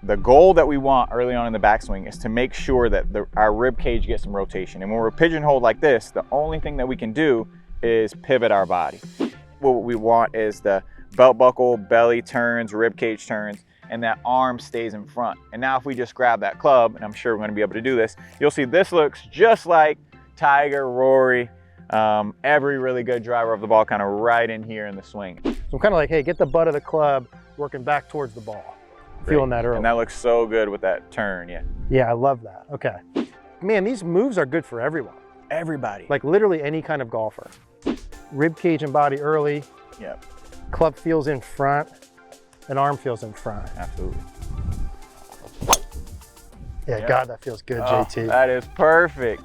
the goal that we want early on in the backswing is to make sure that our rib cage gets some rotation. And when we're pigeonholed like this, the only thing that we can do is pivot our body. What we want is the belt buckle, belly turns, rib cage turns, and that arm stays in front. And now if we just grab that club, and I'm sure we're gonna be able to do this, you'll see this looks just like Tiger, Rory, every really good driver of the ball kind of right in here in the swing. So I'm kind of like, hey, get the butt of the club working back towards the ball. Great. Feeling that early. And that looks so good with that turn, yeah. Yeah, I love that. Okay. Man, these moves are good for everyone. Everybody. Like literally any kind of golfer. Rib cage and body early. Yep. Club feels in front and arm feels in front. Absolutely. Yeah, yep. God, that feels good, JT. That is perfect.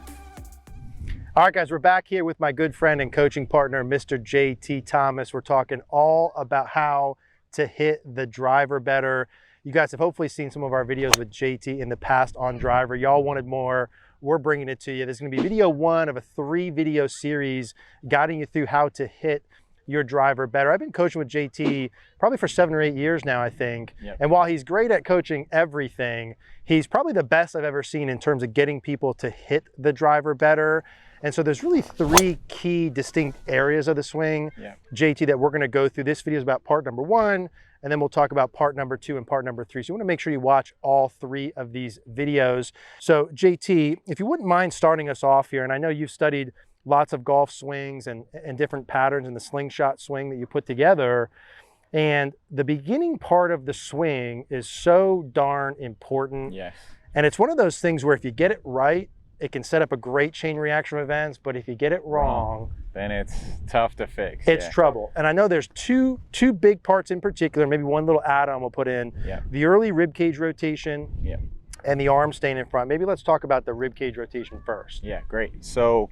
All right, guys, we're back here with my good friend and coaching partner, Mr. JT Thomas. We're talking all about how to hit the driver better. You guys have hopefully seen some of our videos with JT in the past on driver. Y'all wanted more. We're bringing it to you. This is going to be video 1 of a 3-video series guiding you through how to hit your driver better. I've been coaching with JT probably for 7 or 8 years now, I think. Yep. And while he's great at coaching everything, he's probably the best I've ever seen in terms of getting people to hit the driver better. And so there's really 3 key distinct areas of the swing, JT, that we're going to go through. This video is about part number 1, and then we'll talk about part number 2 and part number 3. So you want to make sure you watch all 3 of these videos. So JT, if you wouldn't mind starting us off here, and I know you've studied lots of golf swings and different patterns in the slingshot swing that you put together. And the beginning part of the swing is so darn important. Yes. And it's one of those things where if you get it right, it can set up a great chain reaction of events, but if you get it wrong, then it's tough to fix. It's trouble. And I know there's two big parts in particular, maybe one little add-on we'll put in. The early rib cage rotation and the arm staying in front. Maybe let's talk about the rib cage rotation first. Yeah, great. So,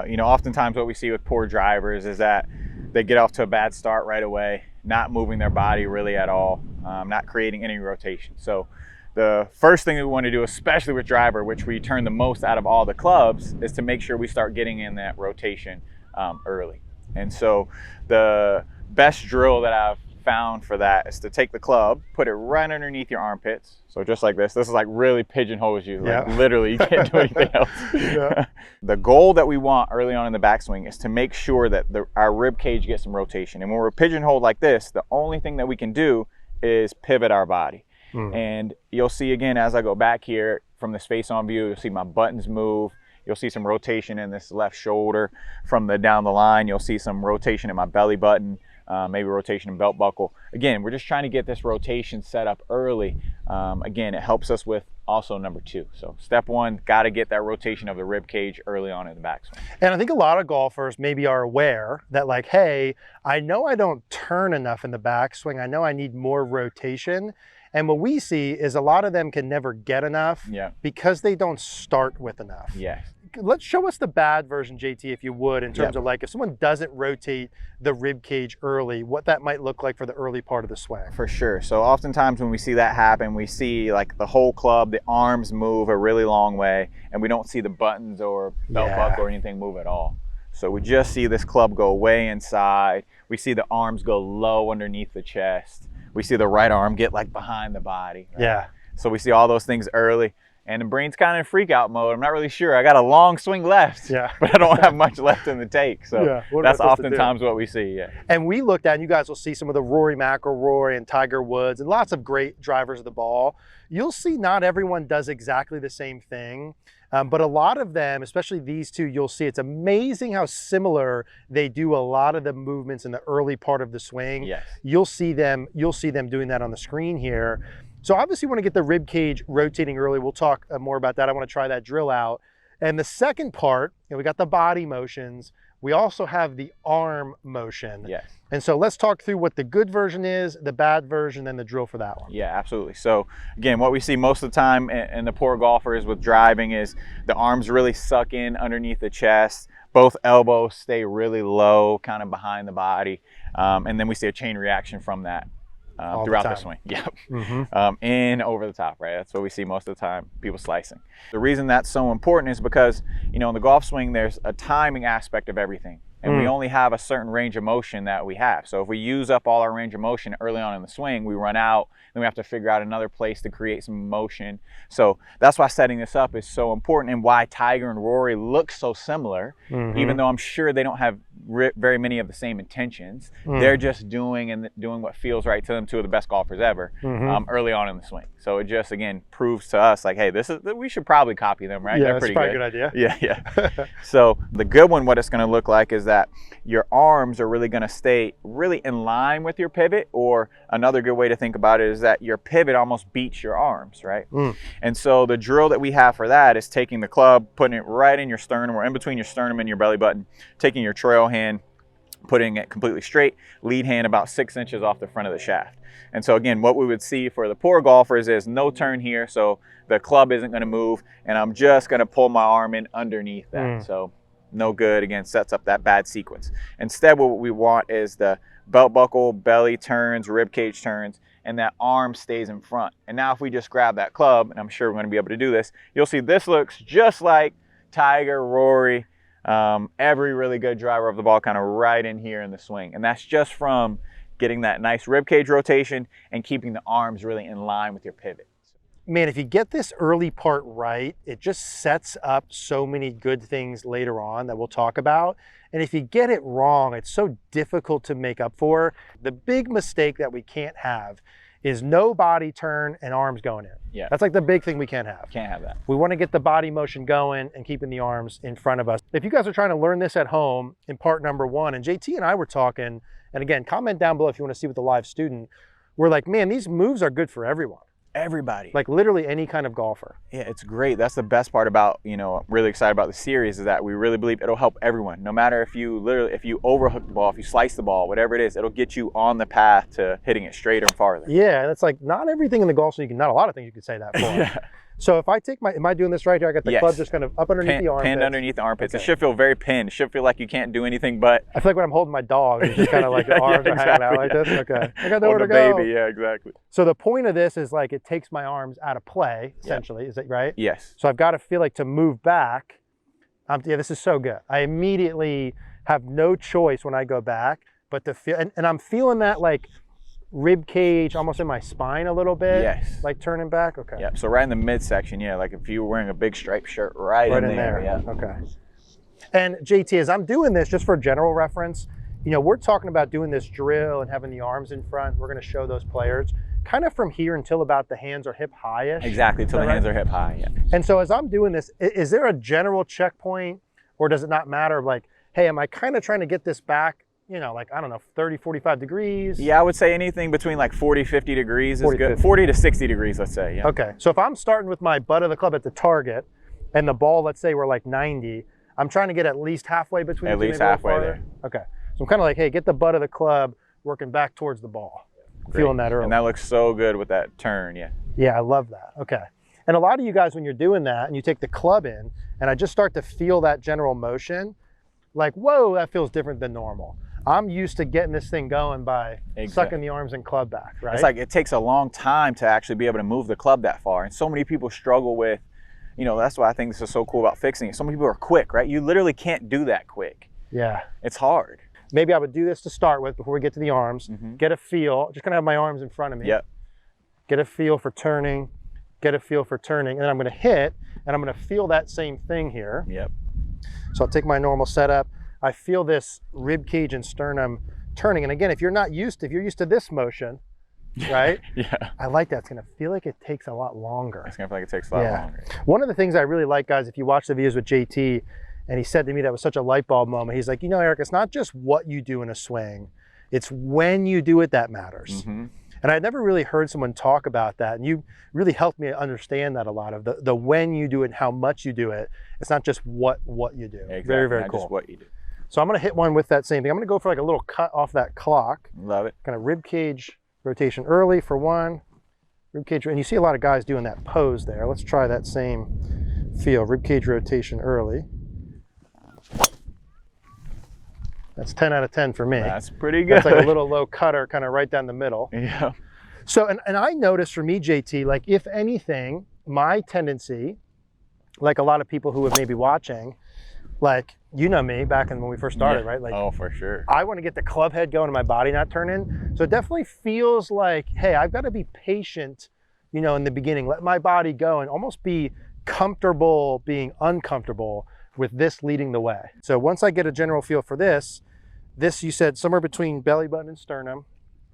you know, oftentimes what we see with poor drivers is that they get off to a bad start right away, not moving their body really at all, not creating any rotation. So the first thing we want to do, especially with driver, which we turn the most out of all the clubs, is to make sure we start getting in that rotation early. And so the best drill that I've found for that is to take the club, put it right underneath your armpits. So just like this. This is like really pigeonholes you. Like literally you can't do anything else. The goal that we want early on in the backswing is to make sure that our rib cage gets some rotation. And when we're pigeonholed like this, the only thing that we can do is pivot our body. And you'll see again, as I go back here from this face-on view, you'll see my buttons move. You'll see some rotation in this left shoulder from the down the line. You'll see some rotation in my belly button, maybe rotation in belt buckle. Again, we're just trying to get this rotation set up early. Again, it helps us with also number 2. So step 1, got to get that rotation of the rib cage early on in the backswing. And I think a lot of golfers maybe are aware that, like, hey, I know I don't turn enough in the backswing. I know I need more rotation. And what we see is a lot of them can never get enough because they don't start with enough. Yes. Let's show us the bad version, JT, if you would, in terms of like if someone doesn't rotate the rib cage early, what that might look like for the early part of the swing. For sure. So oftentimes when we see that happen, we see like the whole club, the arms move a really long way, and we don't see the buttons or belt buckle or anything move at all. So we just see this club go way inside. We see the arms go low underneath the chest. We see the right arm get like behind the body. Right? So we see all those things early, and the brain's kind of in freak out mode. I'm not really sure. I got a long swing left, but I don't have much left in the take. So that's oftentimes what we see. And we looked at, and you guys will see some of the Rory McIlroy and Tiger Woods and lots of great drivers of the ball. You'll see not everyone does exactly the same thing. But a lot of them, especially these two, you'll see it's amazing how similar they do a lot of the movements in the early part of the swing. You'll see them doing that on the screen here. So obviously you want to get the rib cage rotating early. We'll talk more about that. I want to try that drill out. And the second part, we got the body motions. We also have the arm motion. And so let's talk through what the good version is, the bad version, and the drill for that one. Yeah, absolutely. So again, what we see most of the time in the poor golfers with driving is the arms really suck in underneath the chest. Both elbows stay really low, kind of behind the body. And then we see a chain reaction from that throughout the swing. In over the top, right? That's what we see most of the time, people slicing. The reason that's so important is because, you know, in the golf swing, there's a timing aspect of everything. and we only have a certain range of motion that we have. So if we use up all our range of motion early on in the swing, we run out, then we have to figure out another place to create some motion. So that's why setting this up is so important, and why Tiger and Rory look so similar, even though I'm sure they don't have very many of the same intentions. They're just doing what feels right to them, two of the best golfers ever, early on in the swing. So it just, again, proves to us like, hey, we should probably copy them, right? Yeah, They're that's pretty probably good. a good idea. Yeah. So the good one, what it's going to look like is that your arms are really going to stay really in line with your pivot, or another good way to think about it is that your pivot almost beats your arms, right? And so the drill that we have for that is taking the club, putting it right in your sternum, or in between your sternum and your belly button, taking your trail hand, putting it completely straight, lead hand about 6 inches off the front of the shaft. And so again, what we would see for the poor golfers is no turn here, so the club isn't going to move, and I'm just going to pull my arm in underneath that. So no good, again, sets up that bad sequence. Instead, what we want is the belt buckle, belly turns, rib cage turns, and that arm stays in front. And now if we just grab that club, and I'm sure we're going to be able to do this, you'll see this looks just like Tiger, Rory, every really good driver of the ball, kind of right in here in the swing. And that's just from getting that nice rib cage rotation and keeping the arms really in line with your pivot. Man, if you get this early part right, it just sets up so many good things later on that we'll talk about. And if you get it wrong, it's so difficult to make up for. The big mistake that we can't have is no body turn and arms going in. Yeah. That's like the big thing we can't have. Can't have that. We want to get the body motion going and keeping the arms in front of us. If you guys are trying to learn this at home in part number 1, and JT and I were talking, and again, comment down below if you want to see with the live student, we're like, man, these moves are good for everyone. Everybody. Like literally any kind of golfer. Yeah, it's great. That's the best part about, I'm really excited about the series, is that we really believe it'll help everyone. No matter if you overhook the ball, if you slice the ball, whatever it is, it'll get you on the path to hitting it straighter and farther. Yeah, and it's like not everything in the golf swing, not a lot of things you could say that for. Yeah. So if I take am I doing this right here? I got the club just kind of up underneath the armpits. Pinned underneath the armpits. Okay. It should feel very pinned. It should feel like you can't do anything but. I feel like when I'm holding my dog, it's just kind of like the arms are hanging out like this. Okay. I got nowhere to go. Baby, yeah, exactly. So the point of this is like it takes my arms out of play, essentially. Is that right? Yes. So I've got to feel like to move back. Yeah, this is so good. I immediately have no choice when I go back, but to feel, and I'm feeling that like rib cage almost in my spine a little bit. Yes. Like turning back. Okay. Yep. So right in the midsection, yeah, like if you were wearing a big striped shirt, right in there. Yeah. Okay. And JT, as I'm doing this, just for general reference, we're talking about doing this drill and having the arms in front. We're going to show those players kind of from here until about the hands are hip high-ish. Exactly, until the hands are hip high, yeah. And so as I'm doing this, is there a general checkpoint, or does it not matter? Like, hey, am I kind of trying to get this back, like, I don't know, 30, 45 degrees? Yeah, I would say anything between like 40, 50 degrees is good. 40 to 60 degrees, let's say, yeah. Okay, so if I'm starting with my butt of the club at the target and the ball, let's say we're like 90, I'm trying to get at least halfway between the two. At least halfway there. Okay, so I'm kind of like, hey, get the butt of the club working back towards the ball. Great. Feeling that early. And that looks so good with that turn, yeah. Yeah, I love that. Okay. And a lot of you guys, when you're doing that and you take the club in, and I just start to feel that general motion, like, whoa, that feels different than normal. I'm used to getting this thing going by sucking the arms and club back, right? It's like it takes a long time to actually be able to move the club that far. And so many people struggle with, that's why I think this is so cool about fixing it. So many people are quick, right? You literally can't do that quick. Yeah. It's hard. Maybe I would do this to start with before we get to the arms. Get a feel, just gonna have my arms in front of me. Yep. Get a feel for turning, and then I'm gonna hit, and I'm gonna feel that same thing here. Yep. So I'll take my normal setup. I feel this rib cage and sternum turning. And again, if you're used to this motion, right? Yeah. I like that. It's gonna feel like it takes a lot longer. It's gonna feel like it takes a lot longer. One of the things I really like, guys, if you watch the videos with JT, and he said to me that was such a light bulb moment. He's like, Eric, it's not just what you do in a swing, it's when you do it that matters. And I'd never really heard someone talk about that, and you really helped me understand that a lot of the when you do it and how much you do it. It's not just what you do. Exactly. Very, very not cool. Just what you do. So I'm gonna hit one with that same thing. I'm gonna go for like a little cut off that clock. Love it. Kind of rib cage rotation early for one. Rib cage, and you see a lot of guys doing that pose there. Let's try that same feel. Rib cage rotation early. That's 10 out of 10 for me. That's pretty good. That's like a little low cutter, kind of right down the middle. Yeah. So, and I noticed for me, JT, like if anything, my tendency, like a lot of people who are maybe watching, Like, you know me back when we first started, right? Like, oh, for sure. I want to get the club head going and my body not turning. So it definitely feels like, hey, I've got to be patient, you know, in the beginning, let my body go and almost be comfortable being uncomfortable with this leading the way. So once I get a general feel for this you said somewhere between belly button and sternum,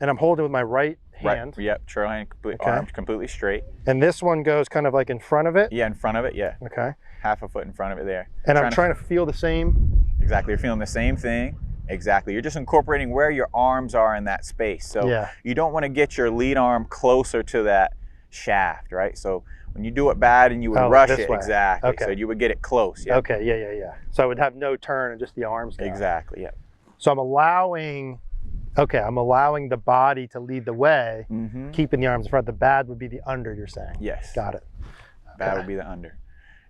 and I'm holding with my right hand. Right. Yep. Trail hand, arms completely straight. And this one goes kind of like in front of it. Yeah, in front of it. Yeah. Okay. Half a foot in front of it there. And I'm trying to feel the same. Exactly. You're feeling the same thing. Exactly. You're just incorporating where your arms are in that space. So you don't want to get your lead arm closer to that shaft, right? So when you do it bad and you would rush it, exactly. Okay. So you would get it close. Yeah. Okay. Yeah. So I would have no turn and just the arms going. Exactly. Yeah. So I'm allowing the body to lead the way, keeping the arms in front. The bad would be the under, you're saying? Yes. Got it. Bad would be the under.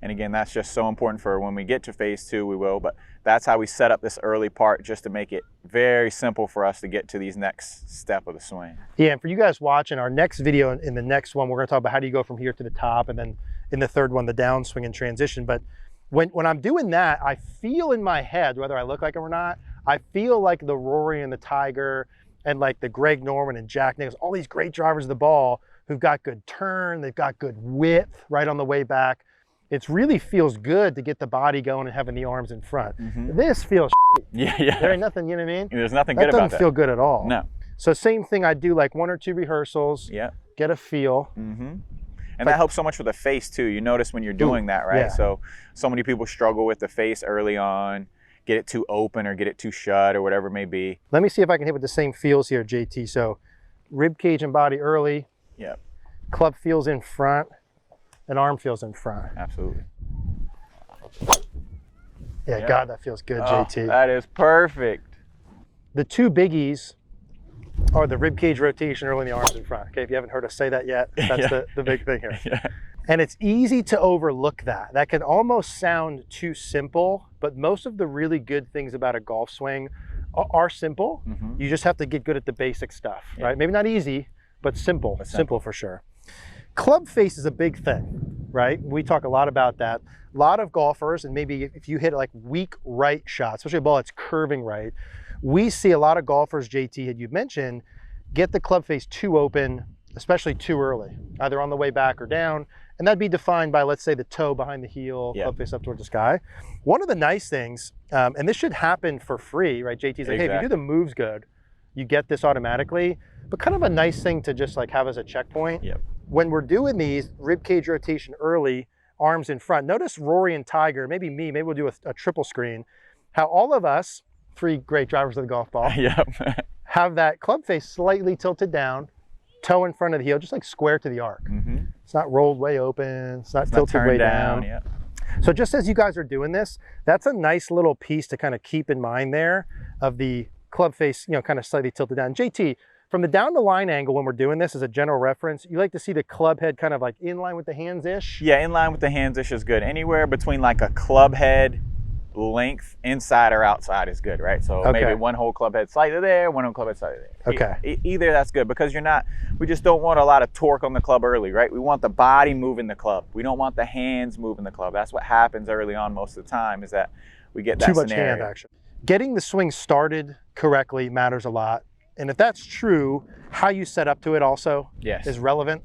And again, that's just so important for when we get to phase 2, we will, but that's how we set up this early part, just to make it very simple for us to get to these next step of the swing. Yeah, and for you guys watching our next video, in the next one, we're gonna talk about how do you go from here to the top, and then in the third one, the downswing and transition. But when I'm doing that, I feel in my head, whether I look like it or not, I feel like the Rory and the Tiger and like the Greg Norman and Jack Nicklaus, all these great drivers of the ball who've got good turn, they've got good width right on the way back. It really feels good to get the body going and having the arms in front. This feels yeah. There ain't nothing, you know what I mean? There's nothing good about that. That doesn't feel good at all. No. So same thing, I do like 1 or 2 rehearsals, get a feel. And that helps so much with the face too. You notice when you're doing that, right? Yeah. So many people struggle with the face early on, get it too open or get it too shut or whatever it may be. Let me see if I can hit with the same feels here, JT. So rib cage and body early. Yep. Club feels in front and arm feels in front. Absolutely. Yeah, God, that feels good, JT. That is perfect. The 2 biggies are the rib cage rotation early in the arms in front. Okay, if you haven't heard us say that yet, that's the big thing here. And it's easy to overlook that. That can almost sound too simple, but most of the really good things about a golf swing are simple. You just have to get good at the basic stuff, right? Maybe not easy, but simple. Simple for sure. Club face is a big thing, right? We talk a lot about that. A lot of golfers, and maybe if you hit like weak right shots, especially a ball that's curving right, we see a lot of golfers, JT, had you mentioned, get the club face too open, especially too early, either on the way back or down. And that'd be defined by, let's say, the toe behind the heel, club face up towards the sky. One of the nice things, and this should happen for free, right? JT's like, hey, if you do the moves good, you get this automatically. But kind of a nice thing to just like have as a checkpoint. When we're doing these rib cage rotation early, arms in front, notice Rory and Tiger, maybe me, maybe we'll do a triple screen, how all of us, 3 great drivers of the golf ball, have that club face slightly tilted down, toe in front of the heel, just like square to the arc. It's not rolled way open, it's not tilted way down. So just as you guys are doing this, that's a nice little piece to kind of keep in mind there of the club face, you know, kind of slightly tilted down. JT, from the down the line angle when we're doing this as a general reference, you like to see the club head kind of like in line with the hands-ish? Yeah, in line with the hands-ish is good. Anywhere between like a club head length inside or outside is good, right? So maybe one whole club head slightly there, one whole club head slightly there. Either that's good, because we just don't want a lot of torque on the club early, right? We want the body moving the club. We don't want the hands moving the club. That's what happens early on most of the time, is that we get that too much hand action. Getting the swing started correctly matters a lot. And if that's true, how you set up to it also is relevant.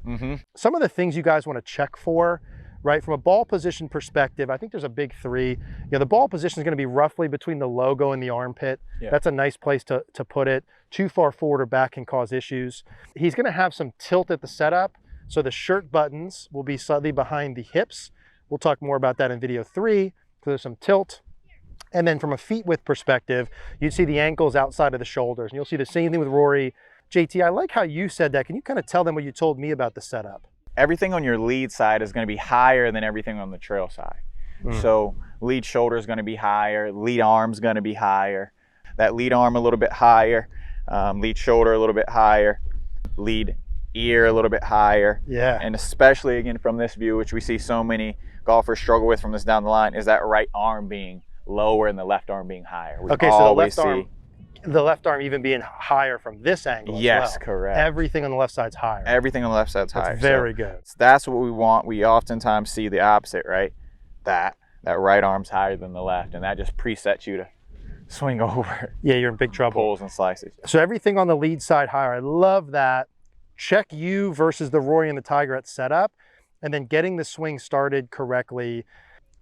Some of the things you guys want to check for, right? From a ball position perspective, I think there's a big 3. You know, the ball position is going to be roughly between the logo and the armpit. That's a nice place to put it. Too far forward or back can cause issues. He's going to have some tilt at the setup. So the shirt buttons will be slightly behind the hips. We'll talk more about that in video 3, because there's some tilt. And then from a feet width perspective, you'd see the ankles outside of the shoulders. And you'll see the same thing with Rory. JT, I like how you said that. Can you kind of tell them what you told me about the setup? Everything on your lead side is going to be higher than everything on the trail side. So lead shoulder is going to be higher, lead arm is going to be higher, that lead arm a little bit higher, lead shoulder a little bit higher, lead ear a little bit higher. And especially again from this view, which we see so many golfers struggle with from this down the line, is that right arm being lower and the left arm being higher. We so the left arm even being higher from this angle as well. Correct. Everything on the left side's higher. Everything on the left side's higher. Very good. So that's what we want. We oftentimes see the opposite, right? That that right arm's higher than the left, and that just presets you to swing over. Yeah, you're in big trouble. Pulls and slices. So everything on the lead side higher, I love that. Check you versus the Rory and the Tiger at setup, and then getting the swing started correctly.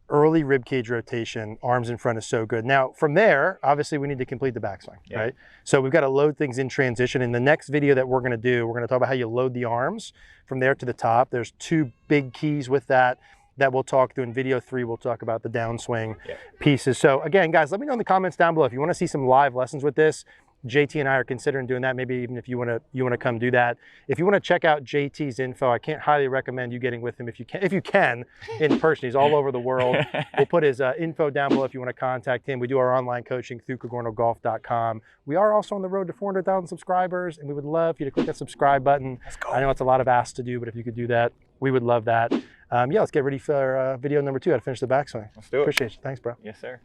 Early ribcage rotation, arms in front is so good. Now from there, obviously we need to complete the backswing, right? So we've got to load things in transition. In the next video that we're going to do, we're going to talk about how you load the arms from there to the top. There's 2 big keys with that we'll talk through. In video 3, we'll talk about the downswing pieces. So again, guys, let me know in the comments down below if you want to see some live lessons with this. JT and I are considering doing that. Maybe even if you want to come do that. If you want to check out JT's info, I can't highly recommend you getting with him if you can in person. He's all over the world. We'll put his info down below if you want to contact him. We do our online coaching through cogornogolf.com. We are also on the road to 400,000 subscribers, and we would love for you to click that subscribe button. Let's go. I know it's a lot of asks to do, but if you could do that, we would love that. Yeah, let's get ready for video number 2, how to finish the backswing. Let's do it. Appreciate you. Thanks, bro. Yes, sir.